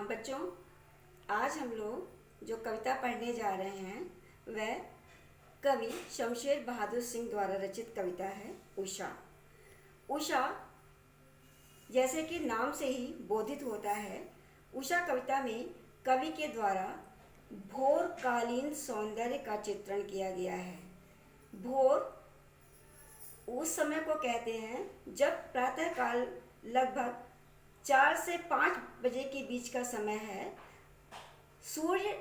बच्चों, आज हम लोग जो कविता पढ़ने जा रहे हैं वह कवि शमशेर बहादुर सिंह द्वारा रचित कविता है उषा। उषा जैसे कि नाम से ही बोधित होता है, उषा कविता में कवि के द्वारा भोरकालीन सौंदर्य का चित्रण किया गया है। भोर उस समय को कहते हैं जब प्रातःकाल लगभग 4 से 5 बजे के बीच का समय है। सूर्य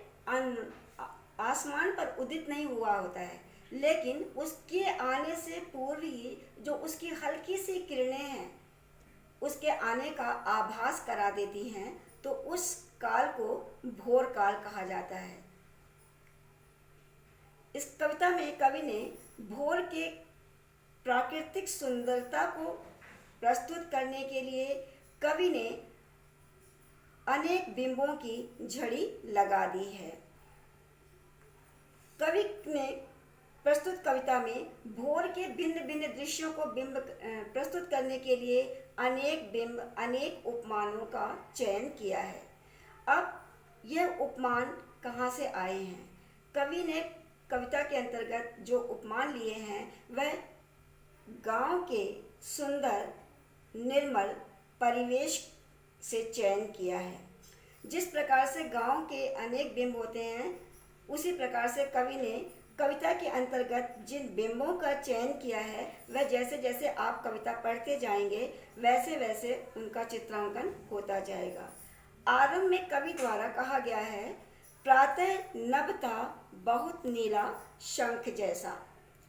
आसमान पर उदित नहीं हुआ होता है, लेकिन उसके आने से पूर्व ही जो उसकी हल्की सी किरणें हैं उसके आने का आभास करा देती हैं, तो उस काल को भोर काल कहा जाता है। इस कविता में कवि ने भोर के प्राकृतिक सुंदरता को प्रस्तुत करने के लिए कवि ने अनेक बिंबों की झड़ी लगा दी है। कवि ने प्रस्तुत कविता में भोर के भिन्न भिन्न दृश्यों को बिंब प्रस्तुत करने के लिए अनेक उपमानों का चयन किया है। अब यह उपमान कहाँ से आए हैं? कवि ने कविता के अंतर्गत जो उपमान लिए हैं वह गांव के सुंदर निर्मल परिवेश से चयन किया है। जिस प्रकार से गांव के अनेक बिंब होते हैं, उसी प्रकार से कवि ने कविता के अंतर्गत जिन बिंबों का चयन किया है वह जैसे जैसे आप कविता पढ़ते जाएंगे वैसे वैसे उनका चित्रांकन होता जाएगा। आरंभ में कवि द्वारा कहा गया है, प्रातः नभ था बहुत नीला शंख जैसा।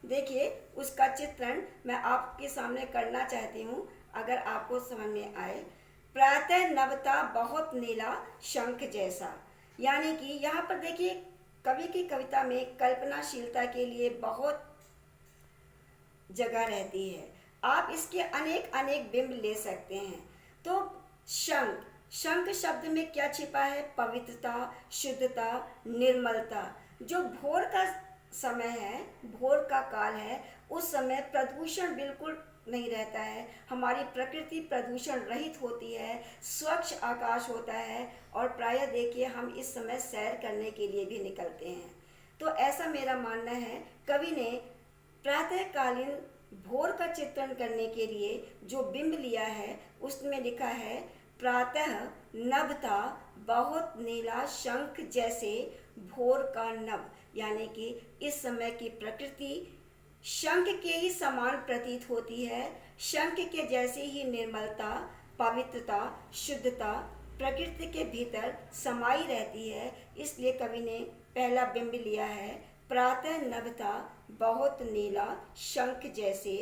देखिए, उसका चित्रण मैं आपके सामने करना चाहती हूँ, अगर आपको समझ में आए। प्रातः नभ था बहुत नीला शंख जैसा, यानी कि यहाँ पर देखिए कवि की कविता में कल्पनाशीलता के लिए बहुत जगह रहती है। आप इसके अनेक बिंब ले सकते हैं। तो शंख शंख शब्द में क्या छिपा है? पवित्रता, शुद्धता, निर्मलता। जो भोर का समय है, भोर का काल है, उस समय प्रदूषण बिल्कुल नहीं रहता है। हमारी प्रकृति प्रदूषण रहित होती है, स्वच्छ आकाश होता है और प्रायः देखिए हम इस समय सैर करने के लिए भी निकलते हैं। तो ऐसा मेरा मानना है। कवि ने प्रातःकालीन भोर का चित्रण करने के लिए जो बिंब लिया है उसमें लिखा है, प्रातः नभ था बहुत नीला शंख जैसे भोर का नभ, यानी कि इस समय की प्रकृति शंख के ही समान प्रतीत होती है। शंख के जैसे ही निर्मलता, पवित्रता, शुद्धता प्रकृति के भीतर समाई रहती है। इसलिए कवि ने पहला बिंब लिया है, प्रातः नभ था बहुत नीला शंख जैसे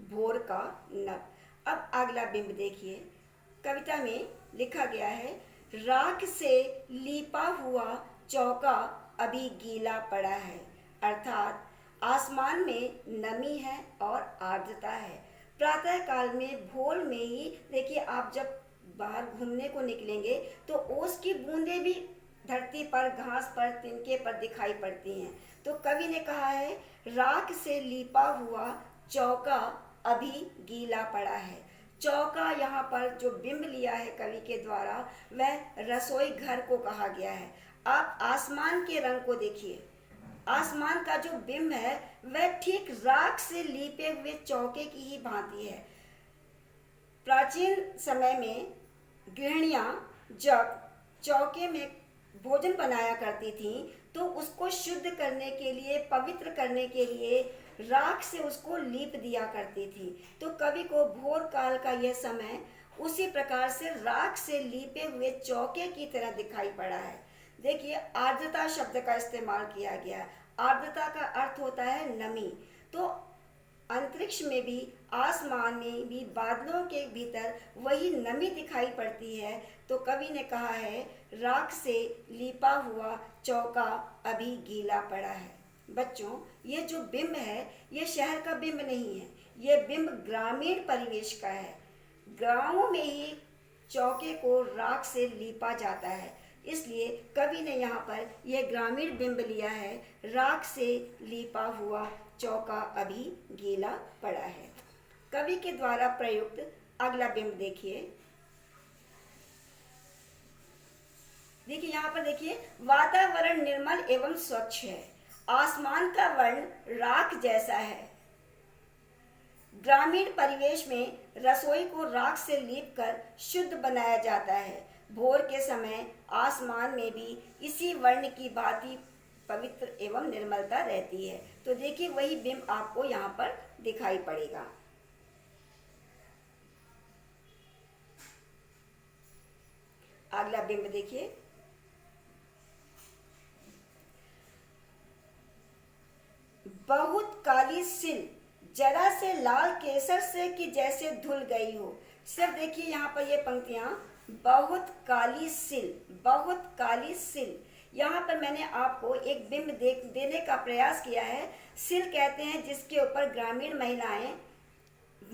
भोर का नभ। अब अगला बिंब देखिए, कविता में लिखा गया है, राख से लीपा हुआ चौका अभी गीला पड़ा है। अर्थात आसमान में नमी है और आर्द्रता है। प्रातः काल में भोर में ही देखिए, आप जब बाहर घूमने को निकलेंगे तो ओस की बूंदें भी धरती पर, घास पर, तिनके पर दिखाई पड़ती हैं। तो कवि ने कहा है, राख से लीपा हुआ चौका अभी गीला पड़ा है। चौका यहाँ पर जो बिंब लिया है कवि के द्वारा वह रसोई घर को कहा गया है। आप आसमान के रंग को देखिए, आसमान का जो बिंब है वह ठीक राख से लीपे हुए चौके की ही भांति है। प्राचीन समय में गृहिणियां जब चौके में भोजन बनाया करती थीं तो उसको शुद्ध करने के लिए, पवित्र करने के लिए राख से उसको लीप दिया करती थी। तो कवि को भोर काल का यह समय उसी प्रकार से राख से लीपे हुए चौके की तरह दिखाई पड़ा है। देखिए, आर्द्रता शब्द का इस्तेमाल किया गया। आर्द्रता का अर्थ होता है नमी। तो अंतरिक्ष में भी, आसमान में भी, बादलों के भीतर वही नमी दिखाई पड़ती है। तो कवि ने कहा है, राख से लीपा हुआ चौका अभी गीला पड़ा है। बच्चों, ये जो बिंब है ये शहर का बिंब नहीं है, ये बिंब ग्रामीण परिवेश का है। गांवों में ही चौके को राख से लीपा जाता है, इसलिए कवि ने यहाँ पर यह ग्रामीण बिंब लिया है, राख से लीपा हुआ चौका अभी गीला पड़ा है। कवि के द्वारा प्रयुक्त अगला बिंब देखिए, देखिए यहाँ पर देखिए, वातावरण निर्मल एवं स्वच्छ है, आसमान का वर्ण राख जैसा है। ग्रामीण परिवेश में रसोई को राख से लीप कर शुद्ध बनाया जाता है। भोर के समय आसमान में भी इसी वर्ण की भांति पवित्र एवं निर्मलता रहती है। तो देखिए वही बिंब आपको यहाँ पर दिखाई पड़ेगा। अगला बिंब देखिए, बहुत काली सिल, जरा से लाल केसर से कि जैसे धुल गई हो। सिर्फ देखिए यहाँ पर ये पंक्तियां, बहुत काली सिल, बहुत काली सिल। यहाँ पर मैंने आपको एक बिंब देने का प्रयास किया है। सिल कहते हैं जिसके ऊपर ग्रामीण महिलाएं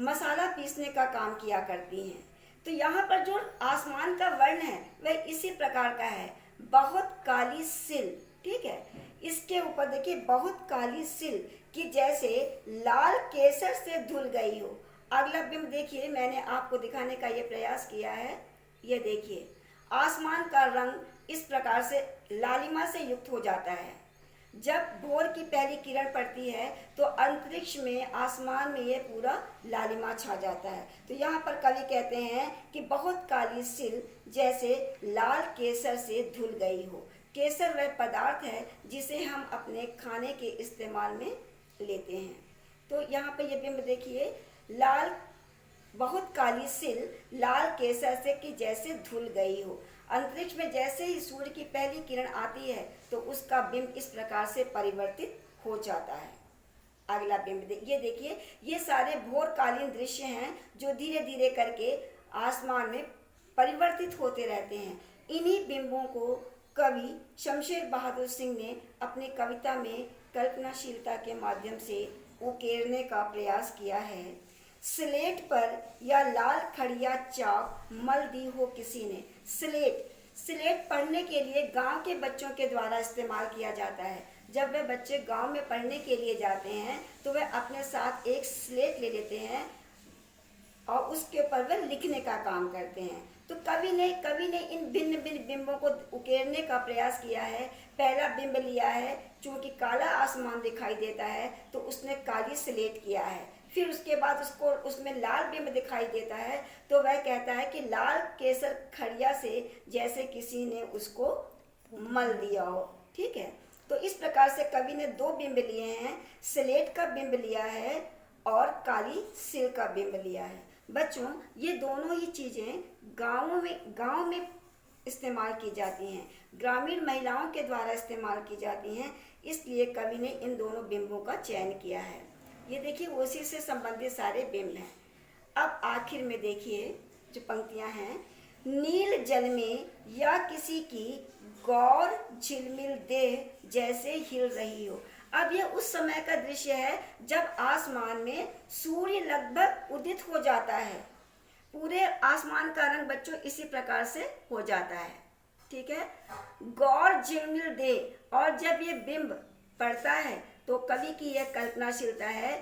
मसाला पीसने का काम किया करती हैं। तो यहाँ पर जो आसमान का वर्ण है वह इसी प्रकार का है, बहुत काली सिल। ठीक है, इसके ऊपर देखिए, बहुत काली सिल कि जैसे लाल केसर से धुल गई हो। अगला बिंब देखिए, मैंने आपको दिखाने का ये प्रयास किया है। ये देखिए, आसमान का रंग इस प्रकार से लालिमा से युक्त हो जाता है। जब भोर की पहली किरण पड़ती है तो अंतरिक्ष में, आसमान में ये पूरा लालिमा छा जाता है। तो यहाँ पर कवि कहते हैं कि बहुत काली सिल जैसे लाल केसर से धुल गई हो। केसर वह पदार्थ है जिसे हम अपने खाने के इस्तेमाल में लेते हैं। तो यहाँ पर ये बिंब देखिए, लाल, बहुत काली सिल लाल केसर से कि जैसे धुल गई हो। अंतरिक्ष में जैसे ही सूर्य की पहली किरण आती है तो उसका बिंब इस प्रकार से परिवर्तित हो जाता है। अगला बिंब ये देखिए, ये सारे भोरकालीन दृश्य हैं जो धीरे धीरे करके आसमान में परिवर्तित होते रहते हैं। इन्हीं बिंबों को कवि शमशेर बहादुर सिंह ने अपनी कविता में कल्पनाशीलता के माध्यम से उकेरने का प्रयास किया है। स्लेट पर या लाल खड़िया चाक मल दी हो किसी ने। स्लेट पढ़ने के लिए गांव के बच्चों के द्वारा इस्तेमाल किया जाता है। जब वे बच्चे गांव में पढ़ने के लिए जाते हैं तो वे अपने साथ एक स्लेट ले लेते हैं और उसके ऊपर वे लिखने का काम करते हैं। तो कवि ने इन भिन्न भिन्न बिंबों को उकेरने का प्रयास किया है। पहला बिंब लिया है, चूंकि काला आसमान दिखाई देता है तो उसने काली स्लेट किया है। फिर उसके बाद उसमें लाल बिंब दिखाई देता है तो वह कहता है कि लाल केसर खड़िया से जैसे किसी ने उसको मल दिया हो। ठीक है, तो इस प्रकार से कवि ने दो बिंब लिए हैं, स्लेट का बिंब लिया है और काली सिल का बिंब लिया है। बच्चों, ये दोनों ही चीज़ें गाँव में इस्तेमाल की जाती हैं, ग्रामीण महिलाओं के द्वारा इस्तेमाल की जाती हैं, इसलिए कवि ने इन दोनों बिंबों का चयन किया है। ये देखिए, उसी से संबंधित सारे बिंब हैं। अब आखिर में देखिए जो पंक्तियां हैं, नील जल में या किसी की गौर झिलमिल देह जैसे हिल रही हो। अब ये उस समय का दृश्य है जब आसमान में सूर्य लगभग उदित हो जाता है। पूरे आसमान का रंग बच्चों इसी प्रकार से हो जाता है। ठीक है, गौर झिलमिल देह, और जब ये बिंब पड़ता है तो कवि की यह कल्पनाशीलता है,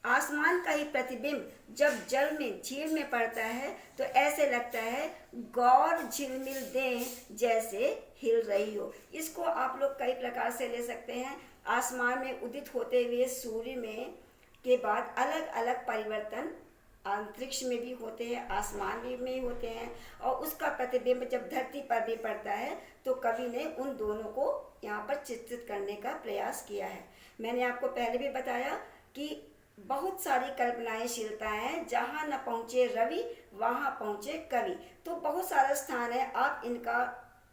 आसमान का ही प्रतिबिंब जब जल में, झील में पड़ता है तो ऐसे लगता है गौर झिलमिल दें जैसे हिल रही हो। इसको आप लोग कई प्रकार से ले सकते हैं। आसमान में उदित होते हुए सूर्य में के बाद अलग अलग परिवर्तन अंतरिक्ष में भी होते हैं, आसमान में भी होते हैं, और उसका प्रतिबिंब जब धरती पर भी पड़ता है तो कवि ने उन दोनों को यहाँ पर चित्रित करने का प्रयास किया है। मैंने आपको पहले भी बताया कि बहुत सारी कल्पनाशीलताएं हैं, जहाँ न पहुँचे रवि वहाँ पहुँचे कवि। तो बहुत सारे स्थान है, आप इनका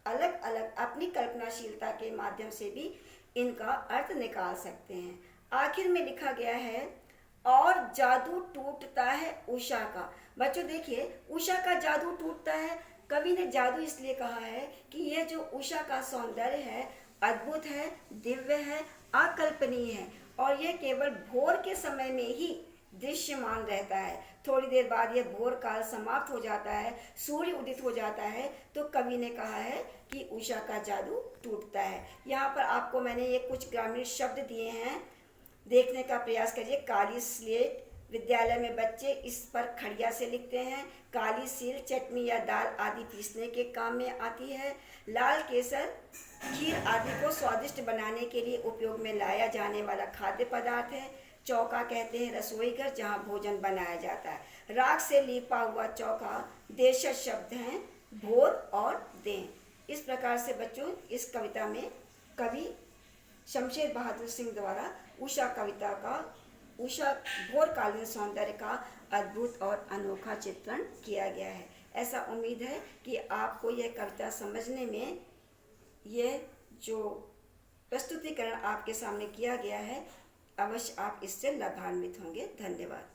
अलग अलग अपनी कल्पनाशीलता के माध्यम से भी इनका अर्थ निकाल सकते हैं। आखिर में लिखा गया है, और जादू टूटता है उषा का। बच्चों देखिए, उषा का जादू टूटता है। कवि ने जादू इसलिए कहा है कि यह जो उषा का सौंदर्य है अद्भुत है, दिव्य है, अकल्पनीय है, और यह केवल भोर के समय में ही दृश्यमान रहता है। थोड़ी देर बाद यह भोर काल समाप्त हो जाता है, सूर्य उदित हो जाता है, तो कवि ने कहा है कि उषा का जादू टूटता है। यहाँ पर आपको मैंने ये कुछ ग्रामीण शब्द दिए हैं, देखने का प्रयास करिए। काली स्लेट, विद्यालय में बच्चे इस पर खड़िया से लिखते हैं। काली सील चटनी या दाल आदि पीसने के काम में आती है। लाल केसर खीर आदि को स्वादिष्ट बनाने के लिए उपयोग में लाया जाने वाला खाद्य पदार्थ है। चौका कहते हैं रसोई घर जहाँ भोजन बनाया जाता है। राख से लिपा हुआ चौका देशज शब्द हैं भोर और दें। इस प्रकार से बच्चों इस कविता में कवि शमशेर बहादुर सिंह द्वारा उषा भोरकालीन सौंदर्य का अद्भुत और अनोखा चित्रण किया गया है। ऐसा उम्मीद है कि आपको यह कविता समझने में यह जो प्रस्तुतिकरण आपके सामने किया गया है अवश्य आप इससे लाभान्वित होंगे। धन्यवाद।